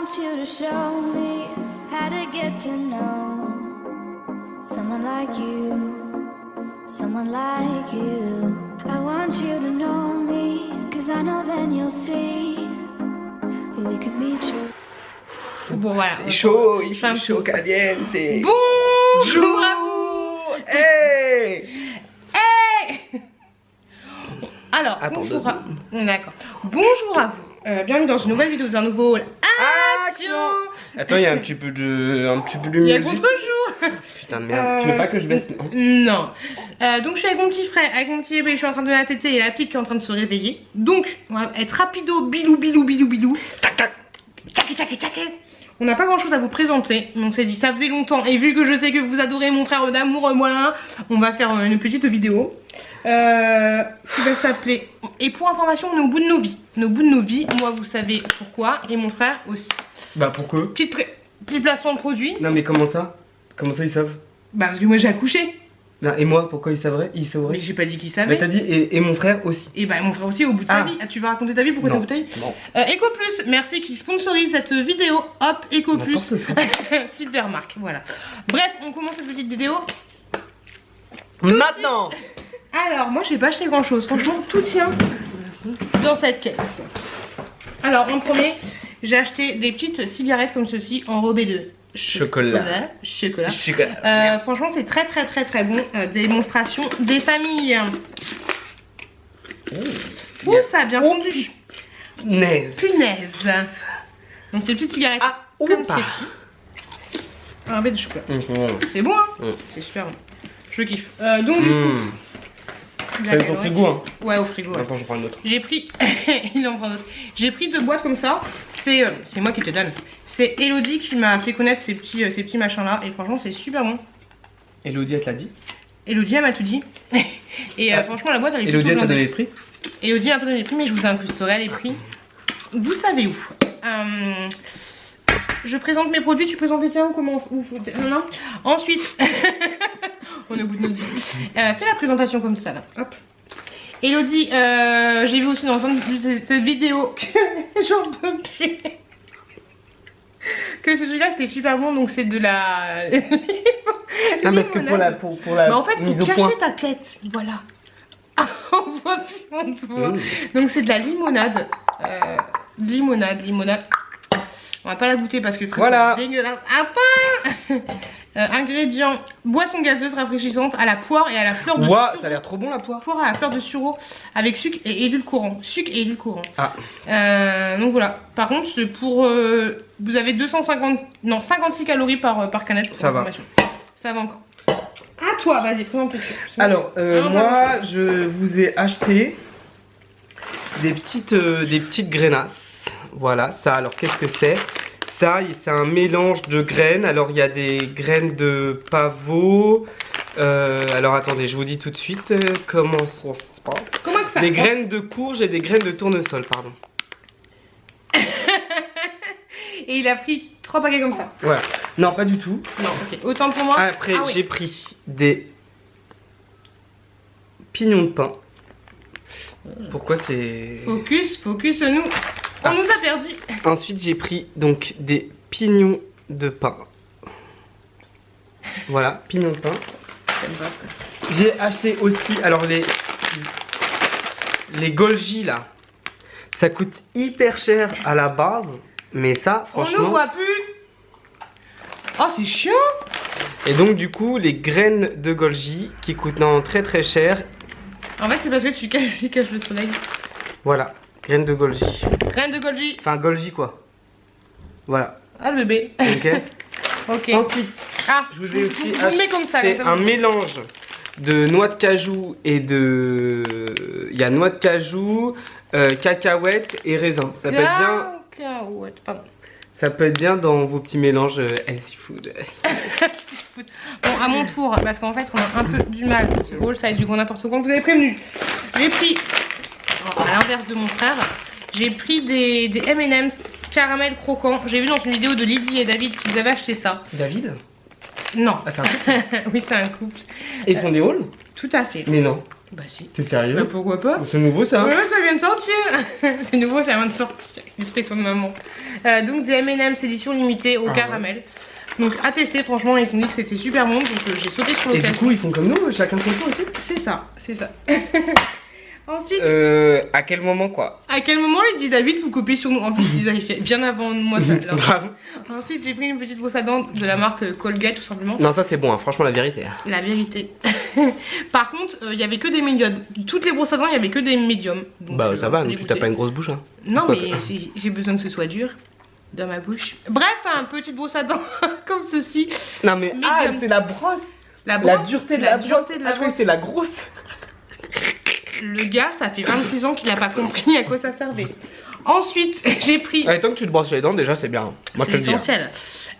want you to show me how to get to know someone like you, someone like you. I want you to know me, cause I know then you'll see we could be true. Bon voilà. Il fait chaud, caliente. Bonjour à vous. Hey. Hey. Alors, Attends, bonjour à... D'accord. Bonjour à vous. Bienvenue dans une nouvelle vidéo, dans un nouveau Action. Attends, il y a un petit peu de Il y a musique. contre-jour. Putain de merde, tu veux pas que je baisse? Non. Donc je suis avec mon petit frère, avec mon petit bébé, je suis en train de la téter et la petite qui est en train de se réveiller. Donc, on va être rapido, bilou, bilou, bilou, bilou. Tac, tac. Tchaké, tchaké, tchaké. On n'a pas grand chose à vous présenter, donc on s'est dit ça faisait longtemps et vu que je sais que vous adorez mon frère d'amour, voilà, on va faire une petite vidéo qui va s'appeler. Et pour information, on est au bout de nos vies. On est au bout de nos vies, moi vous savez pourquoi et mon frère aussi. Bah pourquoi? Petit placement de produit. Non mais comment ça? Comment ça ils savent? Bah parce que moi j'ai accouché. Non, et moi pourquoi ils saveraient? Ils sauraient? Mais j'ai pas dit qu'ils Bah savaient. t'as dit et mon frère aussi. Et bah mon frère aussi au bout de sa vie. Ah, tu vas raconter ta vie, pourquoi t'es au bout de ta vie? Non. EcoPlus, merci qui sponsorise cette vidéo. Hop, EcoPlus. Super marque, voilà. Bref, on commence cette petite vidéo. Maintenant. Alors, moi j'ai pas acheté grand chose. Franchement, tout tient dans cette caisse. Alors, en premier, j'ai acheté des petites cigarettes comme ceci, enrobées de chocolat. Franchement, c'est très bon. Démonstration des familles. Oh, ça a bien fondu. Punaise. Donc, ces petites cigarettes comme ceci. Enrobées de chocolat. C'est bon, hein? C'est super bon. Je kiffe. Donc, du coup. C'est au frigo, hein? Ouais, au frigo. Ouais. Attends, je prends une autre. J'ai pris. Il en prend d'autres. J'ai pris 2 boîtes comme ça. C'est moi qui te donne. C'est Elodie qui m'a fait connaître ces petits machins là. Et franchement, c'est super bon. Elodie, elle te l'a dit? Elodie, elle m'a tout dit. Et franchement, la boîte, elle est Elodie, plutôt elle t'a donné blindée. les prix? Elodie m'a pas donné les prix, mais je vous incrusterai les prix. Vous savez où. Je présente mes produits, tu présentes les tiens ou comment? Non. Ensuite, on est au bout de notre vie. Fais la présentation comme ça là. Hop. Elodie, j'ai vu aussi dans cette vidéo que j'en peux plus. Que celui-là c'était super bon, donc c'est de la. Ah, parce que pour la Mais en fait, mise faut au point. cacher ta tête, voilà. On voit plus mon doigt. Donc c'est de la limonade. Limonade. On va pas la goûter parce que le frais voilà. C'est dégueulasse. Ingrédients: boisson gazeuse rafraîchissante à la poire et à la fleur de sureau. Ça a l'air trop bon la poire. Poire à la fleur de sureau avec sucre et édulcorant. Ah. Donc voilà. Par contre, c'est pour vous avez 56 calories par canette. Ça va. Ça va encore. À toi, vas-y, présente-toi. Alors, moi, je vous ai acheté des petites grainasses. Voilà, ça, alors qu'est-ce que c'est? Ça, c'est un mélange de graines. Alors, il y a des graines de pavot. Alors, attendez, je vous dis tout de suite comment ça se passe. Comment que ça? Des graines de courge et des graines de tournesol, pardon. Et il a pris 3 paquets comme ça. Voilà. Non, pas du tout. Non, ok. Autant pour moi. Après, oui. j'ai pris des pignons de pain. Pourquoi c'est... Focus nous. On nous a perdu. Ensuite, j'ai pris donc des pignons de pain. Voilà, pignons de pain. J'ai acheté aussi, alors les Golgi là. Ça coûte hyper cher à la base, mais ça, franchement. On ne voit plus. Oh, c'est chiant. Et donc, du coup, les graines de Golgi qui coûtent non, très cher. En fait, c'est parce que tu caches le soleil. Voilà, graines de Golgi. Graines de Golgi. Enfin, Golgi quoi. Voilà. Ah, le bébé. Ok. Ok. Ensuite, je vous ai aussi vous le mets comme ça. acheté un mélange de noix de cajou et de... Il y a noix de cajou, cacahuètes et raisin. Ça peut être bien... Cacahuètes, pardon. Ça peut être bien dans vos petits mélanges healthy food. Bon, à mon tour, parce qu'en fait, on a un peu du mal. Ce haul size du grand n'importe quoi. Vous avez prévenu. J'ai pris, à l'inverse de mon frère, j'ai pris des M&M's caramel croquant. J'ai vu dans une vidéo de Lydie et David qu'ils avaient acheté ça. David? Non. Ah, c'est un couple? Oui, c'est un couple. Et ils font des hauls? Tout à fait. Mais non. Bah si. T'es sérieux? Bah pourquoi pas? C'est nouveau ça? Ouais, ça vient de sortir. C'est nouveau, ça vient de sortir. L'expression de maman. Donc des M&M's édition limitée au caramel. Donc à tester, franchement, ils ont dit que c'était super bon, donc j'ai sauté sur Et l'occasion. du coup, ils font comme nous, chacun son tour et tout? C'est ça, c'est ça. Ensuite, À quel moment quoi? à quel moment il dit David, vous copiez sur nous? En plus, ils avaient fait bien avant moi ça. Alors. Bravo. Ensuite, j'ai pris une petite brosse à dents de la marque Colgate, tout simplement. Non, ça c'est bon, hein, franchement, la vérité. La vérité. Par contre, il y avait que des médiums. Toutes les brosses à dents, il y avait que des médiums. Donc, Bah, ça va, je l'ai tu t'as goûté. pas une grosse bouche, hein. Non, Quoi, mais j'ai besoin que ce soit dur dans ma bouche. Bref, une petite brosse à dents comme ceci. Non, mais Medium. c'est la brosse. La La dureté de la dureté brosse. de la Ah, je croyais que brosse. c'était la grosse. Le gars, ça fait 26 ans qu'il a pas compris à quoi ça servait. Ensuite, j'ai pris. Allez, tant que tu te brosses les dents, déjà, c'est bien. Moi, je te C'est le dis. essentiel.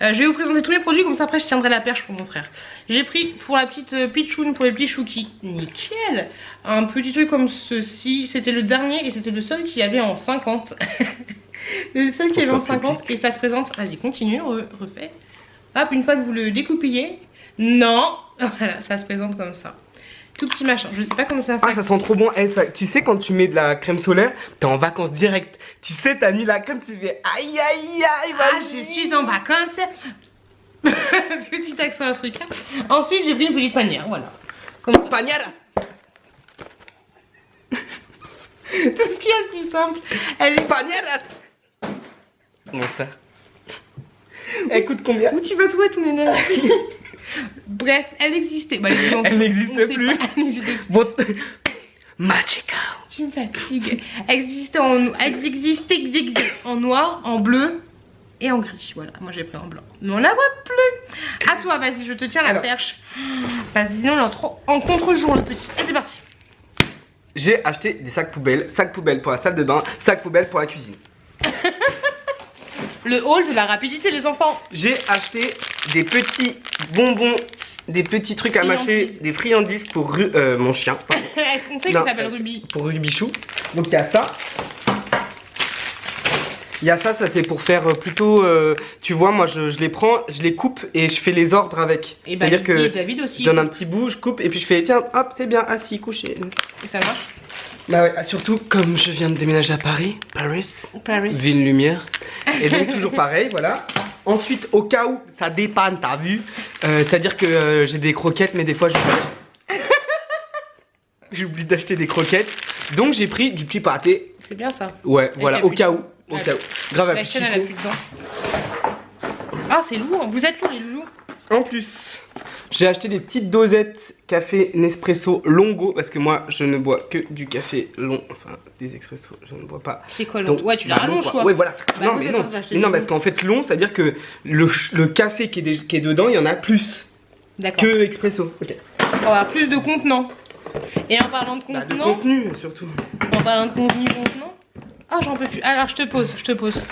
Je vais vous présenter tous mes produits, comme ça après je tiendrai la perche pour mon frère. J'ai pris pour la petite pitchoun, pour les petits chouki, nickel. Un petit truc comme ceci, c'était le dernier et c'était le seul qu'il y avait en 50. Le seul qui avait en 50 et ça se présente, vas-y continue, refais. Hop, une fois que vous le découpillez, non, voilà, ça se présente comme ça. Tout petit machin, je sais pas comment ça Ah, ça sent trop bon. Eh, ça, tu sais, quand tu mets de la crème solaire, t'es en vacances direct. Tu sais, t'as mis la crème, tu fais aïe aïe aïe. Ah, vas-y. je suis en vacances. Petit accent africain. Ensuite, j'ai pris une petite panière, voilà. Comme ça. Pañaras. Tout ce qu'il y a de plus simple. Elle est... Pañaras. Comment ça? Elle coûte combien? Où tu vas trouver ton énergie? Bref, elle existait. Bah, Elle n'existe on sait plus. pas, elle n'existait plus. Votre... Magical. Tu me fatigues. Elle existait en noir, en bleu et en gris. Voilà, moi j'ai pris en blanc. Mais on la voit plus. À toi, vas-y, je te tiens la Alors. perche. Vas-y, sinon on est en contre-jour le petit. Et c'est parti. J'ai acheté des sacs poubelles pour la salle de bain, sacs poubelles pour la cuisine. Le haul de la rapidité, les enfants. J'ai acheté des petits bonbons, des petits trucs à mâcher, Friandises. des friandises pour mon chien. Est-ce qu'on sait Non, qu'il s'appelle Ruby? Pour Rubichou. Donc il y a ça. Il y a ça, ça c'est pour faire plutôt, tu vois, moi je les prends, je les coupe et je fais les ordres avec. Et bah, C'est-à-dire que David aussi. je donne un petit bout, je coupe et puis je fais, tiens, hop, c'est bien, assis, couché. Et ça marche. Bah ouais, surtout comme je viens de déménager à Paris, Paris. ville lumière. Et donc toujours pareil, voilà. Ensuite, au cas où ça dépanne, t'as vu, c'est-à-dire que j'ai des croquettes, mais des fois j'oublie d'acheter des croquettes. Donc j'ai pris du petit pâté. C'est bien ça. Ouais, voilà, il y a au plus cas de- où. Au Ouais. cas où. Grave à La petit chaîne, elle a coup. plus de dents. Ah, c'est lourd. Vous êtes lourd, les loulous. En plus, j'ai acheté des petites dosettes café Nespresso Longo parce que moi je ne bois que du café long, enfin des expressos, je ne bois pas. C'est quoi, Donc, ouais, tu l'as bah, rallonge long, quoi. Ouais, voilà. Bah, non, moi, mais c'est non. ça, j'ai acheté Mais non, du parce qu'en fait, long, c'est-à-dire que le café qui est dedans, il y en a plus D'accord. que expresso. Ok. On va avoir plus de contenants. Et en parlant de Bah, de contenants, contenu surtout. en parlant de contenu contenant. Ah, j'en peux plus. Alors, je te pose. Je vous pose.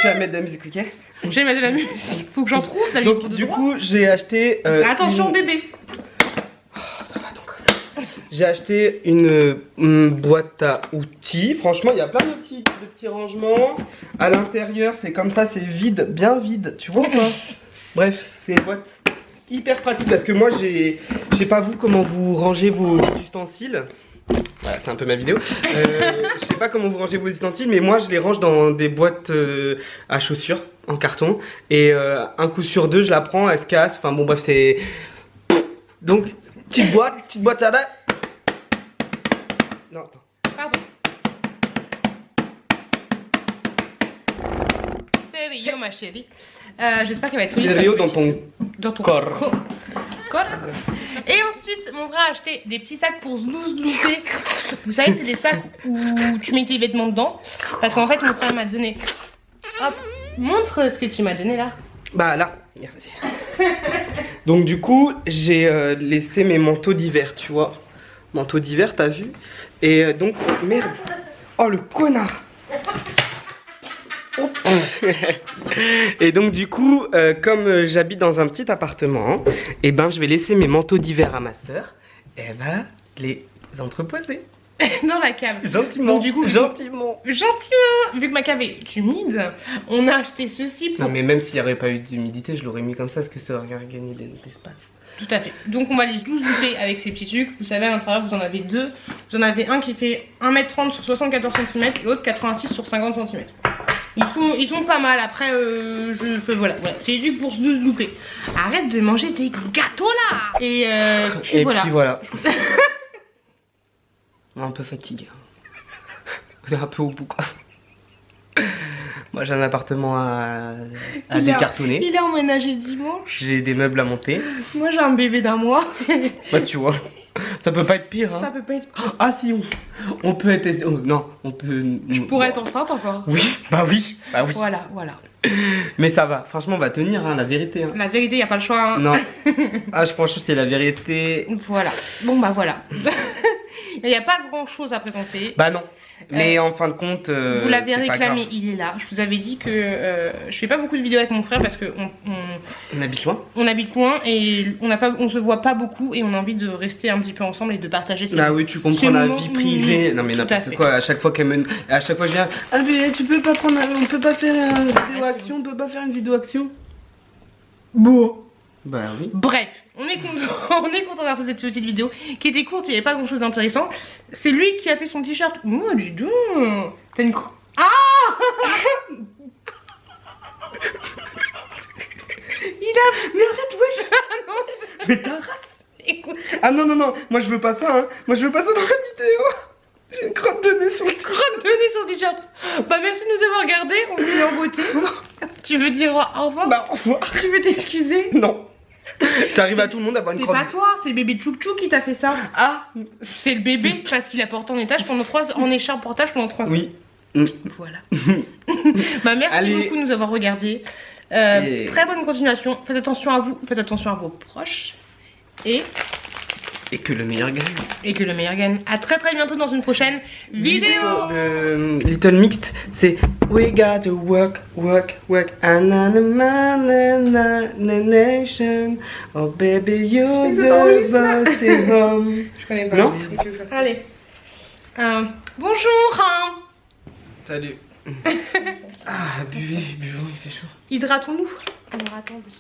Tu vas mettre de la musique, ok? Je vais mettre de la musique. Faut que j'en trouve la libre Donc, de du droit. coup, j'ai acheté. Attention, une- bébé. J'ai acheté une boîte à outils. Franchement, il y a plein de petits rangements. À l'intérieur, c'est comme ça, c'est vide, bien vide. Tu vois ou pas? Bref, c'est une boîte hyper pratique parce que moi, je sais pas vous comment vous rangez vos ustensiles. Voilà, c'est un peu ma vidéo. Je sais pas comment vous rangez vos ustensiles, mais moi, je les range dans des boîtes à chaussures en carton. Et un coup sur deux, je la prends, elle se casse. Enfin bon, bref, c'est. Donc, petite boîte à la. Non, attends. Pardon. C'est Rio, ma chérie. J'espère qu'elle va être solide. Les sa Rio dans petite- ton dans ton corps. corps. Et ensuite, mon frère a acheté des petits sacs pour zlouser. Vous savez, c'est des sacs où tu mets tes vêtements dedans. Parce qu'en fait, mon frère m'a donné. Hop, montre ce que tu m'as donné là. Bah là, vas-y. Donc du coup, j'ai laissé mes manteaux d'hiver, tu vois. Manteaux d'hiver, t'as vu? Et donc, merde. Oh le connard. Oh. Et donc du coup, comme j'habite dans un petit appartement, et ben je vais laisser mes manteaux d'hiver à ma soeur. Et elle va les entreposer. dans la cave. Gentiment. Donc, du coup, gentiment. Gentiment, vu que ma cave est humide, on a acheté ceci pour... Non, mais même s'il n'y aurait pas eu d'humidité, je l'aurais mis comme ça parce que ça aurait gagné de l'espace. Tout à fait. Donc on va les 12 louper avec ces petits sucres. Vous savez, à l'intérieur, vous en avez deux. Vous en avez un qui fait 1m30 sur 74 cm et l'autre 86 sur 50 cm. Ils sont pas mal. Après, voilà. C'est des sucres pour 12 loupés. Arrête de manger tes gâteaux là. Et puis voilà. Puis voilà. On est un peu fatigué. On est un peu au bout quoi. Moi j'ai un appartement à décartonner. Il a emménagé dimanche. J'ai des meubles à monter. Moi j'ai un bébé d'1 mois. Bah tu vois, ça peut pas être pire hein. Ça peut pas être... Ah si, on peut être... Oh, non, on peut... Je pourrais être enceinte encore. Oui, bah oui. Voilà. Mais ça va, franchement on va tenir hein, la vérité hein. La vérité, y a pas le choix hein. Non. Ah je pense que c'est la vérité. Voilà. Bon bah voilà. Il n'y a pas grand chose à présenter. Bah non. Mais en fin de compte... vous l'avez réclamé, il est là. Je vous avais dit que je fais pas beaucoup de vidéos avec mon frère parce que on habite loin. On habite loin et on se voit pas beaucoup et on a envie de rester un petit peu ensemble et de partager ces... Ah oui, tu comprends la vie privée. Non mais n'importe quoi, à chaque fois qu'elle me... À chaque fois je viens... Ah mais tu peux pas prendre... On peut pas faire une vidéo action, on peut pas faire une vidéo action. Bon. Bah oui. Bref, on est content d'avoir fait cette petite vidéo qui était courte, il n'y avait pas grand chose d'intéressant. C'est lui qui a fait son t-shirt. Oh, dis donc. T'as une... Ah il a... Mais arrête, wesh. Ah non, Mais ta race. écoute. Ah non, moi je veux pas ça, hein. Moi je veux pas ça dans la vidéo. J'ai une crotte de nez sur le t-shirt. Crotte de nez sur le t-shirt. Bah merci de nous avoir regardés, on vous met en beauté. Tu veux dire au revoir? Bah au revoir. Tu veux t'excuser? Non. J'arrive à tout le monde d'avoir une C'est crotte. pas toi, c'est bébé Tchouk qui t'a fait ça. Ah. C'est le bébé parce qu'il a porté en écharpe portage pendant 3 ans. Oui. Voilà. Bah merci Allez. beaucoup de nous avoir regardés. Très bonne continuation. Faites attention à vous, faites attention à vos proches. Et que le meilleur gagne. Et que le meilleur gagne. À très bientôt dans une prochaine vidéo. Little Mixed, c'est We gotta work. Nation. Oh baby, you're the boss at home. Je connais pas. Non. Allez. Bonjour. Salut. Ah, buvez, buvons, il fait chaud. Hydratons-nous. Alors attendez.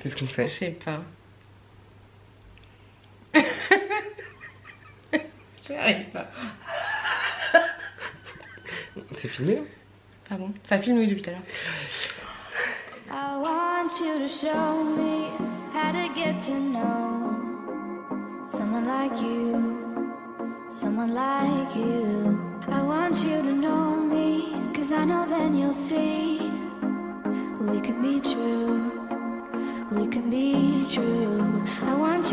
Qu'est-ce qu'on fait? Je sais pas. J'arrive pas. C'est filmé là? Pardon, ça filme oui depuis tout à l'heure. I want you to show me how to get to know someone like you, someone like you. I want you to know me, 'cause I know then you'll see we could be true, we could be true. I want